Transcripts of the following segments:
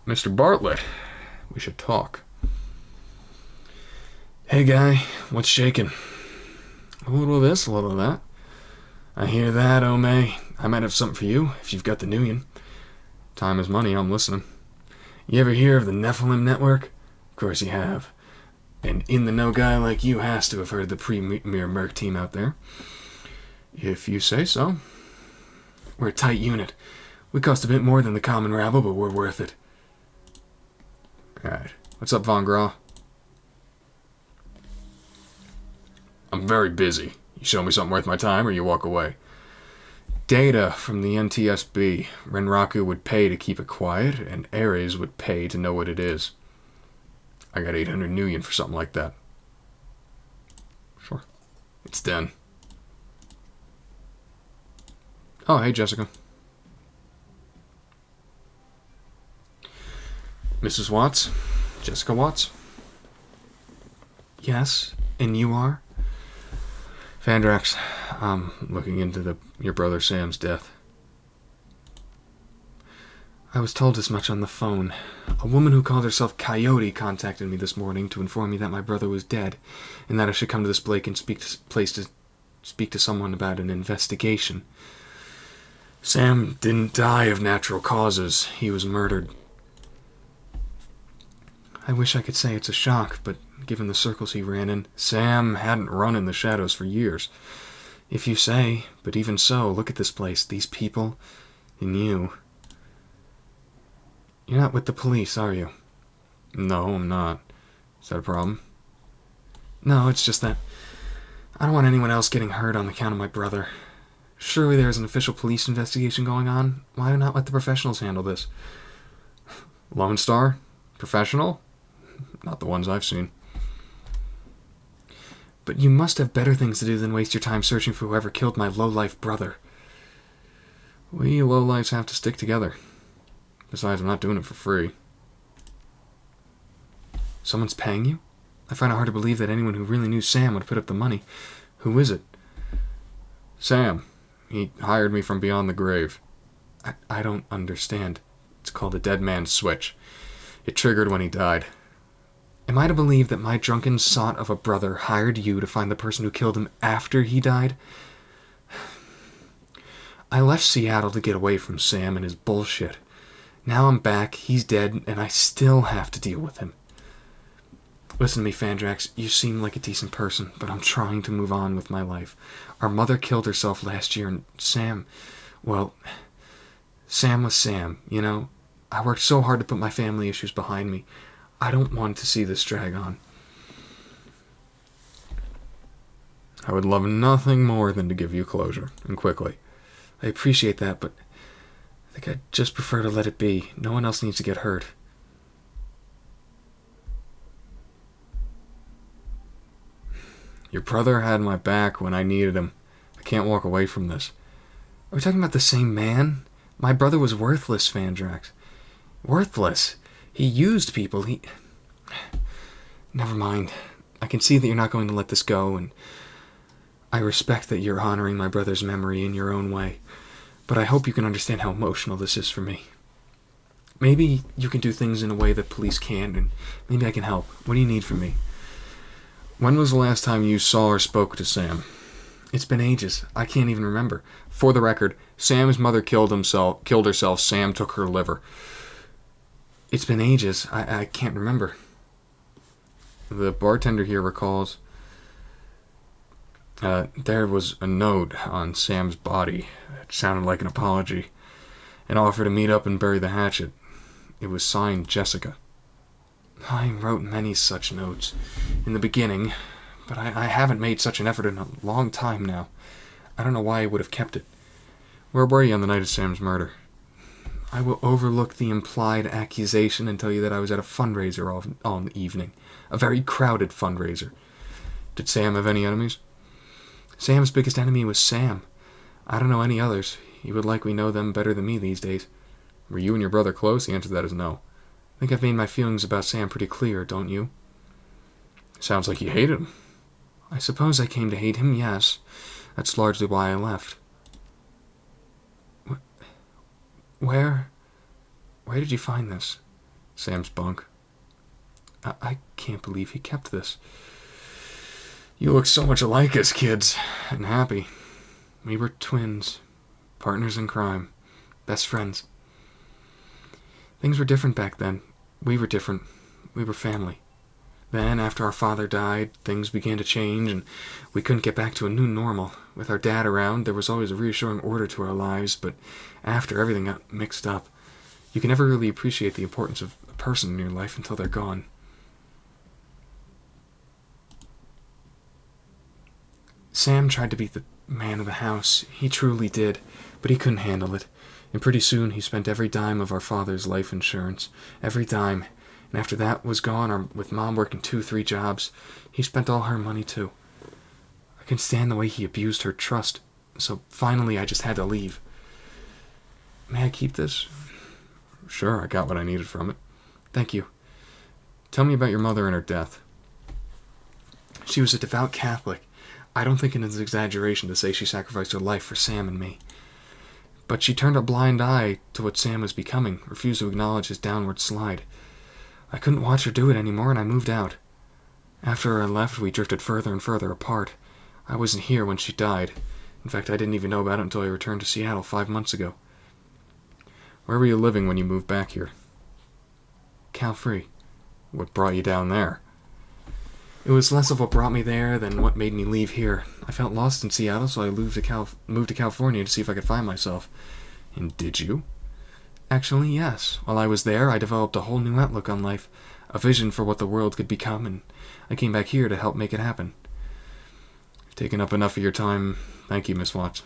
Mr. Bartlett, we should talk. Hey guy, what's shaking? A little of this, a little of that. I hear that, oh May. I might have something for you, if you've got the Nuyen. Time is money, I'm listening. You ever hear of the Nephilim Network? Of course you have. An in-the-know guy like you has to have heard of the premier Merc team out there. If you say so. We're a tight unit. We cost a bit more than the common rabble, but we're worth it. Alright. What's up, Von Gra? I'm very busy. You show me something worth my time, or you walk away. Data from the NTSB. Renraku would pay to keep it quiet, and Ares would pay to know what it is. I got 800 Nuyen for something like that. Sure. It's done. Oh, hey, Jessica. Mrs. Watts? Jessica Watts? Yes, and you are? Fandrax, I'm looking into your brother Sam's death. I was told as much on the phone. A woman who called herself Coyote contacted me this morning to inform me that my brother was dead, and that I should come to this place and speak to someone about an investigation. Sam didn't die of natural causes. He was murdered. I wish I could say it's a shock, but given the circles he ran in, Sam hadn't run in the shadows for years. If you say, but even so, look at this place, these people, and you. You're not with the police, are you? No, I'm not. Is that a problem? No, it's just that I don't want anyone else getting hurt on account of my brother. Surely there's an official police investigation going on. Why not let the professionals handle this? Lone Star? Professional? Not the ones I've seen. But you must have better things to do than waste your time searching for whoever killed my low-life brother. We low-lifes have to stick together. Besides, I'm not doing it for free. Someone's paying you? I find it hard to believe that anyone who really knew Sam would put up the money. Who is it? Sam. He hired me from beyond the grave. I don't understand. It's called a dead man's switch. It triggered when he died. Am I to believe that my drunken sot of a brother hired you to find the person who killed him after he died? I left Seattle to get away from Sam and his bullshit. Now I'm back, he's dead, and I still have to deal with him. Listen to me, Fandrax. You seem like a decent person, but I'm trying to move on with my life. Our mother killed herself last year, and Sam... Well, Sam was Sam, you know? I worked so hard to put my family issues behind me. I don't want to see this drag on. I would love nothing more than to give you closure, and quickly. I appreciate that, but I think I'd just prefer to let it be. No one else needs to get hurt. Your brother had my back when I needed him. I can't walk away from this. Are we talking about the same man? My brother was worthless, Fandrax. Worthless? He used people, Never mind. I can see that you're not going to let this go, and I respect that you're honoring my brother's memory in your own way, but I hope you can understand how emotional this is for me. Maybe you can do things in a way that police can't, and maybe I can help. What do you need from me? When was the last time you saw or spoke to Sam? It's been ages. I can't even remember. For the record, Sam's mother killed herself. Sam took her liver. It's been ages. I can't remember. The bartender here recalls there was a note on Sam's body. It sounded like an apology. An offer to meet up and bury the hatchet. It was signed Jessica. I wrote many such notes in the beginning, but I haven't made such an effort in a long time now. I don't know why I would have kept it. Where were you on the night of Sam's murder? I will overlook the implied accusation and tell you that I was at a fundraiser all evening. A very crowded fundraiser. Did Sam have any enemies? Sam's biggest enemy was Sam. I don't know any others. You would likely know them better than me these days. Were you and your brother close? The answer to that is no. I think I've made my feelings about Sam pretty clear, don't you? Sounds like you hated him. I suppose I came to hate him, yes. That's largely why I left. Where did you find this? Sam's bunk. I can't believe he kept this. You look so much alike as kids, and happy. We were twins, partners in crime, best friends. Things were different back then. We were different. We were family. Then, after our father died, things began to change, and we couldn't get back to a new normal. With our dad around, there was always a reassuring order to our lives, but after everything got mixed up, you can never really appreciate the importance of a person in your life until they're gone. Sam tried to be the man of the house. He truly did, but he couldn't handle it. And pretty soon he spent every dime of our father's life insurance. Every dime. And after that was gone, or with Mom working 2-3 jobs, he spent all her money too. I couldn't stand the way he abused her trust, so finally I just had to leave. May I keep this? Sure, I got what I needed from it. Thank you. Tell me about your mother and her death. She was a devout Catholic. I don't think it is an exaggeration to say she sacrificed her life for Sam and me. But she turned a blind eye to what Sam was becoming, refused to acknowledge his downward slide. I couldn't watch her do it anymore, and I moved out. After I left, we drifted further and further apart. I wasn't here when she died. In fact, I didn't even know about it until I returned to Seattle 5 months ago. Where were you living when you moved back here? Cal Free. What brought you down there? It was less of what brought me there than what made me leave here. I felt lost in Seattle, so I moved to California to see if I could find myself. And did you? Actually, yes. While I was there, I developed a whole new outlook on life, a vision for what the world could become, and I came back here to help make it happen. I've taken up enough of your time. Thank you, Miss Watts.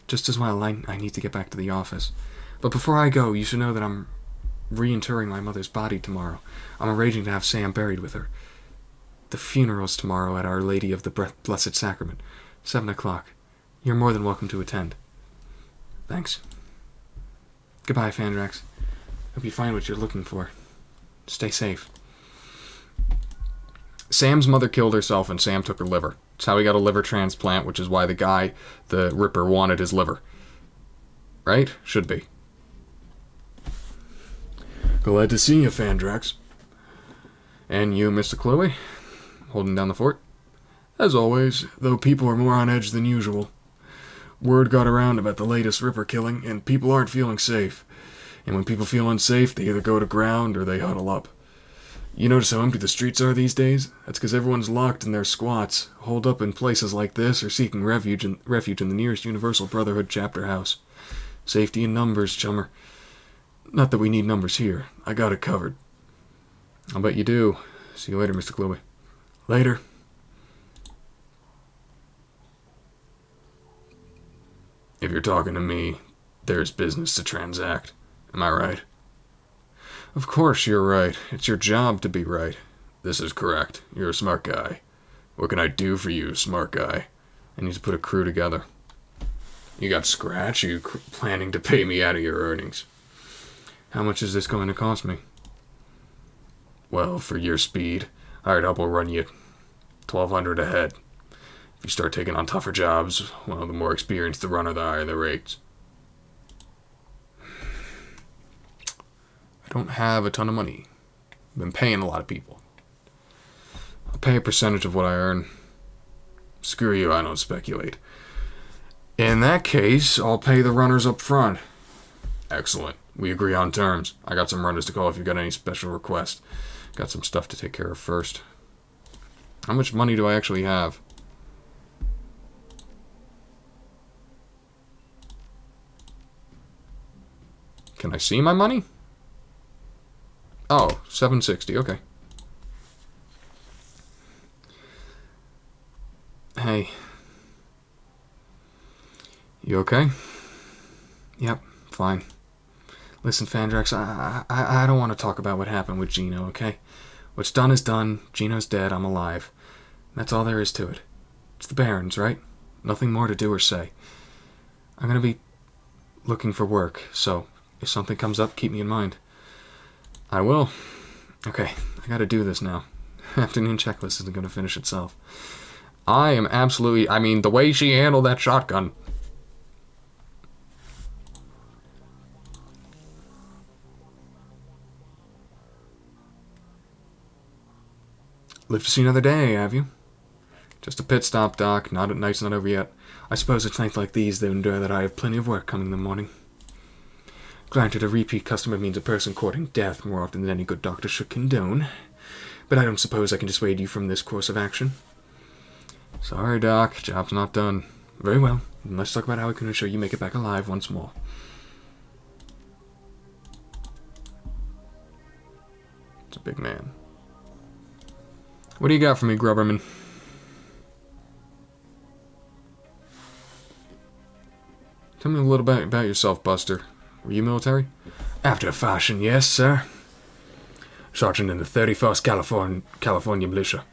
Just as well, I need to get back to the office. But before I go, you should know that I'm reinterring my mother's body tomorrow. I'm arranging to have Sam buried with her. The funeral's tomorrow at Our Lady of the Blessed Sacrament, 7 o'clock. You're more than welcome to attend. Thanks. Goodbye, Fandrax. Hope you find what you're looking for. Stay safe. Sam's mother killed herself and Sam took her liver. That's how he got a liver transplant, which is why the guy, the Ripper, wanted his liver. Right? Should be. Glad to see you, Fandrax. And you, Mr. Chloe? Holding down the fort? As always, though people are more on edge than usual. Word got around about the latest Ripper killing, and people aren't feeling safe. And when people feel unsafe, they either go to ground or they huddle up. You notice how empty the streets are these days? That's because everyone's locked in their squats, holed up in places like this, or seeking refuge in the nearest Universal Brotherhood chapter house. Safety in numbers, chummer. Not that we need numbers here. I got it covered. I'll bet you do. See you later, Mr. Chloe. Later. If you're talking to me, there's business to transact. Am I right? Of course you're right. It's your job to be right. This is correct. You're a smart guy. What can I do for you, smart guy? I need to put a crew together. You got scratch? Are you planning to pay me out of your earnings? How much is this going to cost me? Well, for your speed, hired help will run you $1,200 a head. If you start taking on tougher jobs, well, the more experienced the runner, the higher the rates. I don't have a ton of money. I've been paying a lot of people. I'll pay a percentage of what I earn. Screw you, I don't speculate. In that case, I'll pay the runners up front. Excellent. We agree on terms. I got some runners to call if you've got any special requests. Got some stuff to take care of first. How much money do I actually have? Can I see my money? Oh, $760. Okay. Hey. You okay? Yep, fine. Listen, Fandrax, I don't want to talk about what happened with Gino, okay? What's done is done. Gino's dead. I'm alive. That's all there is to it. It's the Barrens, right? Nothing more to do or say. I'm going to be looking for work, so if something comes up, keep me in mind. I will. Okay, I gotta do this now. Afternoon checklist isn't gonna finish itself. I am absolutely... the way she handled that shotgun. Live to see another day, have you? Just a pit stop, Doc. Night's not over yet. I suppose it's nights like these that I have plenty of work coming in the morning. Granted, a repeat customer means a person courting death more often than any good doctor should condone, but I don't suppose I can dissuade you from this course of action. Sorry, Doc. Job's not done. Very well. Let's talk about how I can ensure you make it back alive once more. It's a big man. What do you got for me, Grubberman? Tell me a little bit about yourself, Buster. Were you military? After a fashion, yes, sir. Sergeant in the 31st California Militia.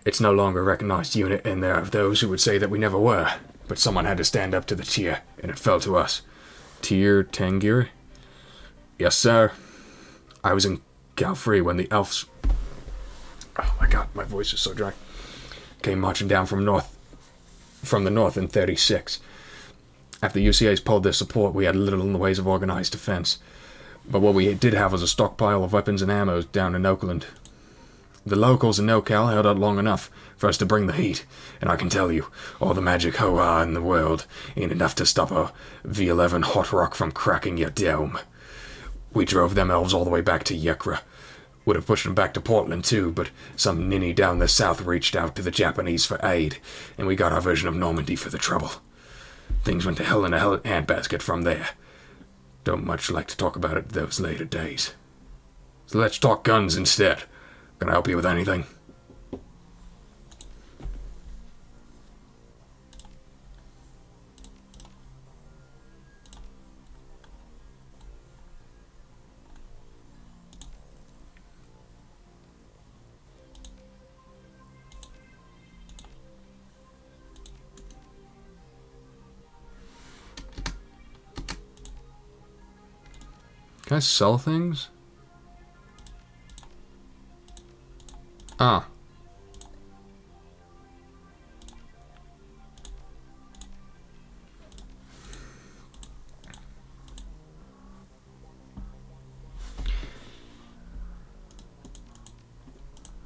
It's no longer a recognized unit, and there are those who would say that we never were. But someone had to stand up to the tier, and it fell to us. Tier Tangier? Yes, sir. I was in Cal Free when the elves... Oh my god, my voice is so dry. Came marching down from the north in 36. After the UCA's pulled their support, we had little in the ways of organized defense. But what we did have was a stockpile of weapons and ammo down in Oakland. The locals in NoCal held out long enough for us to bring the heat, and I can tell you, all the magic ho-ha in the world ain't enough to stop a V11 hot rock from cracking your dome. We drove them elves all the way back to Yekra. Would have pushed them back to Portland too, but some ninny down the south reached out to the Japanese for aid, and we got our version of Normandy for the trouble. Things went to hell in a handbasket from there. Don't much like to talk about it those later days. So let's talk guns instead. Can I help you with anything? Can I sell things? Ah.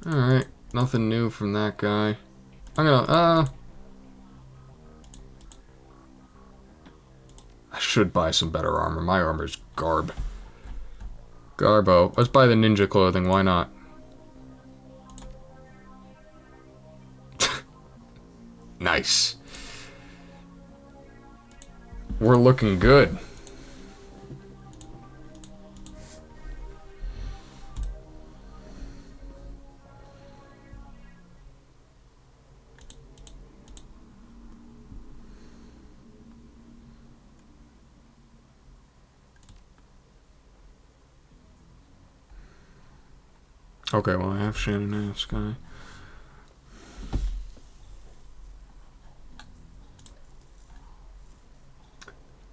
Alright, nothing new from that guy. I'm gonna, I should buy some better armor. My armor's garb. Garbo. Let's buy the ninja clothing, why not? Nice. We're looking good. Okay, well I have Shannon and Sky.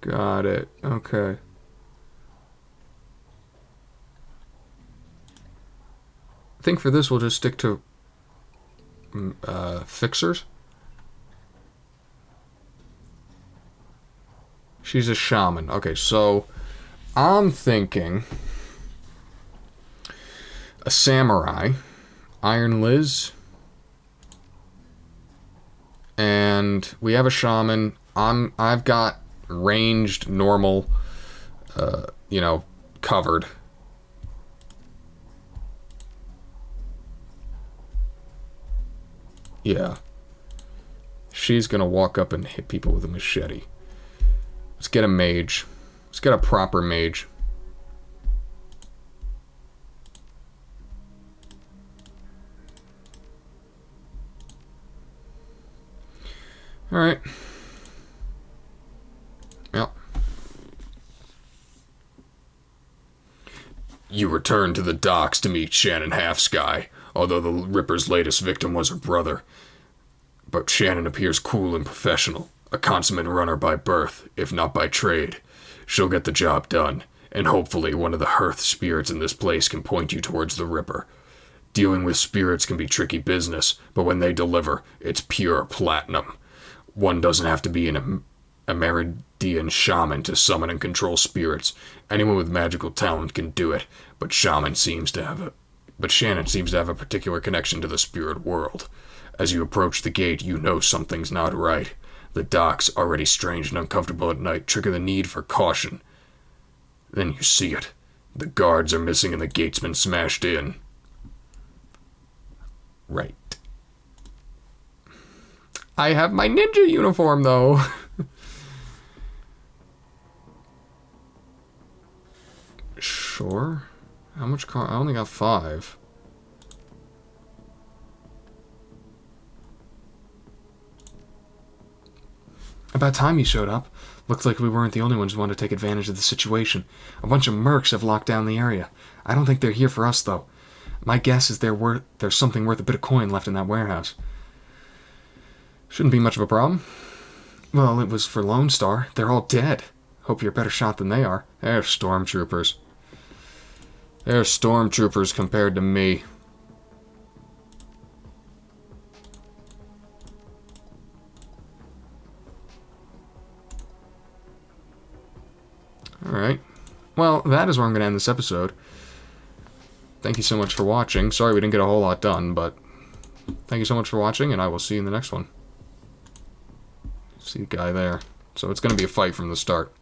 Got it. Okay. I think for this we'll just stick to fixers. She's a shaman. Okay, so I'm thinking a samurai, Iron Liz, and we have a shaman. I've got ranged, normal, covered. Yeah. She's gonna walk up and hit people with a machete. Let's get a mage. Let's get a proper mage. Alright. Yep. You returned to the docks to meet Shannon Halfsky, although the Ripper's latest victim was her brother. But Shannon appears cool and professional, a consummate runner by birth, if not by trade. She'll get the job done, and hopefully one of the hearth spirits in this place can point you towards the Ripper. Dealing with spirits can be tricky business, but when they deliver, it's pure platinum. One doesn't have to be an Amerindian shaman to summon and control spirits. Anyone with magical talent can do it, but shaman seems to have But Shannon seems to have a particular connection to the spirit world. As you approach the gate, you know something's not right. The docks, already strange and uncomfortable at night, trigger the need for caution. Then you see it. The guards are missing and the gate's been smashed in. Right. I have my ninja uniform, though. Sure. How much car? I only got 5. About time you showed up. Looks like we weren't the only ones who wanted to take advantage of the situation. A bunch of mercs have locked down the area. I don't think they're here for us, though. My guess is there's something worth a bit of coin left in that warehouse. Shouldn't be much of a problem. Well, it was for Lone Star. They're all dead. Hope you're a better shot than they are. They're stormtroopers. They're stormtroopers compared to me. Alright. Well, that is where I'm going to end this episode. Thank you so much for watching. Sorry we didn't get a whole lot done, but thank you so much for watching, and I will see you in the next one. See the guy there. So it's going to be a fight from the start.